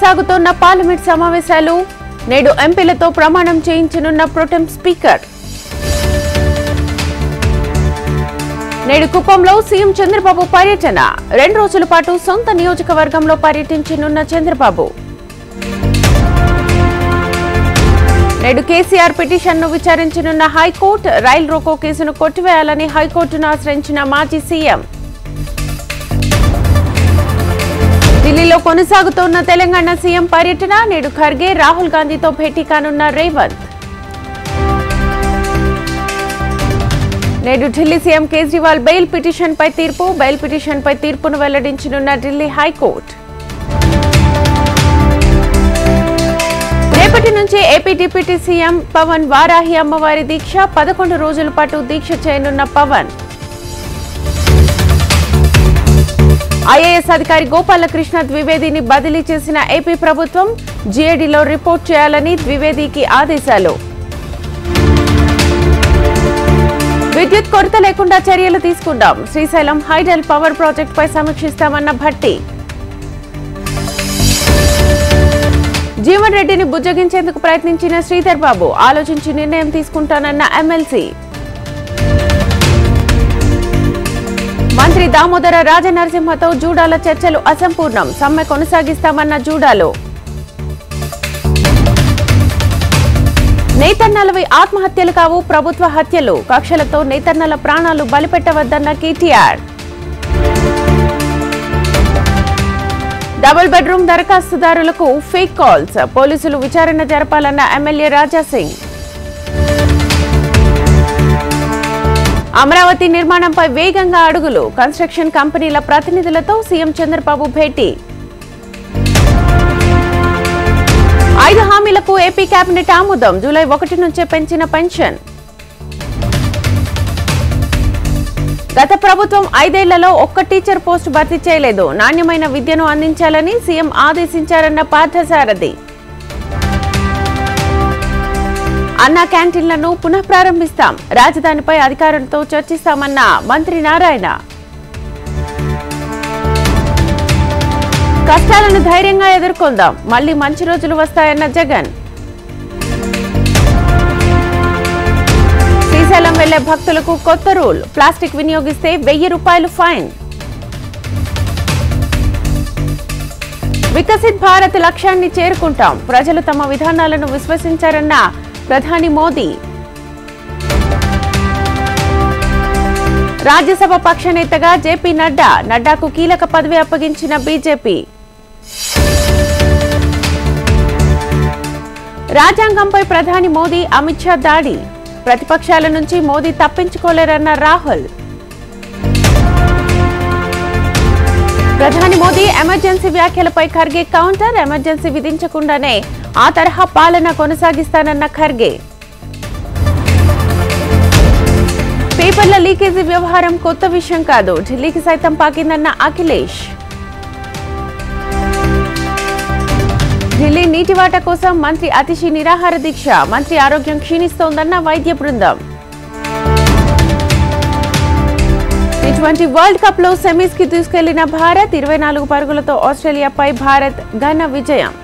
కొనసాగుతున్న పార్లమెంట్ సమావేశాలు నేడు ఎంపీలతో ప్రమాణం చేయించనున్న ప్రోటెం స్పీకర్. నేడు కుప్పంలో సీఎం చంద్రబాబు పర్యటన. 2 రోజుల పాటు సొంత నియోజకవర్గంలో పర్యటించనున్న చంద్రబాబు. నేడు కేసీఆర్ పిటిషన్ను విచారించనున్న హైకోర్టు. రైల్ రోకో కేసును కొట్టివేయాలని హైకోర్టును ఆశ్రయించిన మాజీ సీఎం. ఢిల్లీలో కొనసాగుతున్న తెలంగాణ సీఎం పర్యటన. నేడు ఖర్గే, రాహుల్ గాంధీతో భేటీ కానున్న రేవంత్. నేడు ఢిల్లీ సీఎం కేజ్రీవాల్ బెయిల్ పిటిషన్పై తీర్పు. బెయిల్ పిటిషన్పై తీర్పును వెల్లడించనున్న ఢిల్లీ హైకోర్టు. రేపటి నుంచి AP deputy CM Pawan Varahi అమ్మవారి దీక్ష. 11 రోజుల పాటు దీక్ష చేయనున్న పవన్. ఐఏఎస్ అధికారి గోపాలకృష్ణ ద్వివేదిని బదిలీ చేసిన ఏపీ ప్రభుత్వం. జీఏడీలో రిపోర్ట్ చేయాలని ద్వివేదికి ఆదేశాలు. విద్యుత్ కొరత లేకుండా చర్యలు తీసుకుంటాం. శ్రీశైలం హైడల్ పవర్ ప్రాజెక్టుపై సమీక్షిస్తామన్న భట్టి. జీవన్ రెడ్డిని బుజ్జగించేందుకు ప్రయత్నించిన శ్రీధర్ బాబు. ఆలోచించి నిర్ణయం తీసుకుంటానన్న ఎమ్మెల్సీ. మంత్రి దామోదర రాజనరసింహతో జూడాల చర్చలు అసంపూర్ణం. సమ్మె కొనసాగిస్తామన్న జూడాలో. నేతన్నలవి ఆత్మహత్యలు కావు, ప్రభుత్వ హత్యలు. కక్షలతో నేతన్నల ప్రాణాలు బలిపెట్టవద్దన్న కేటీఆర్. డబుల్ బెడ్రూమ్ దరఖాస్తుదారులకు ఫేక్ కాల్స్. పోలీసులు విచారణ జరపాలన్న ఎమ్మెల్యే రాజాసింగ్. అమరావతి నిర్మాణంపై వేగంగా అడుగులు. కన్స్ట్రక్షన్ కంపెనీల ప్రతినిధులతో సీఎం చంద్రబాబు భేటీ. 5 హామీలకు ఏపీ కేబినెట్ ఆమోదం. జూలై 1 నుంచే పెంచిన పెన్షన్. గత ప్రభుత్వం 5 ఏళ్లలో ఒక్క టీచర్ పోస్టు భర్తీ చేయలేదు. నాణ్యమైన విద్యను అందించాలని సీఎం ఆదేశించారన్న పార్థసారథి. అన్నా క్యాంటీన్లను పునః ప్రారంభిస్తాం. రాజధానిపై అధికారులతో చర్చిస్తామన్న మంత్రి నారాయణ. కష్టాలను ధైర్యంగా ఎదుర్కొందాం. మళ్లీ మంచి రోజులు వస్తాయన్న జగన్. శ్రీశైలం వెళ్లే భక్తులకు కొత్త రూల్. ప్లాస్టిక్ వినియోగిస్తే 1000 రూపాయలు ఫైన్. వికసిత్ భారత్ లక్ష్యాన్ని చేరుకుంటాం. ప్రజలు తమ విధానాలను విశ్వసించారన్న ప్రధాని మోదీ. రాజ్యసభ పక్ష నేతగా జేపీ నడ్డా. నడ్డాకు కీలక పదవి అప్పగించిన బీజేపీ. రాజ్యాంగంపై ప్రధాని మోదీ, అమిత్ షా దాడి. ప్రతిపక్షాల నుంచి మోదీ తప్పించుకోలేరన్న రాహుల్. ప్రధాని మోదీ ఎమర్జెన్సీ వ్యాఖ్యలపై ఖర్గే కౌంటర్. ఎమర్జెన్సీ విధించకుండానే ఆ తరహా పాలన కొనసాగిస్తానన్న ఖర్గే. పేపర్ల లీకేజీ వ్యవహారం కొత్త విషయం కాదు. ఢిల్లీకి సైతం పాకిందన్న అఖిలేష్. ఢిల్లీ నీటి వాటా కోసం మంత్రి అతిశి నిరాహార దీక్ష. మంత్రి ఆరోగ్యం క్షీణిస్తోందన్న వైద్య బృందం. T20 వరల్డ్ కప్ లో సెమీస్ కి దూసుకెళ్లిన భారత్. 24 పరుగులతో ఆస్ట్రేలియాపై భారత్ ఘన విజయం.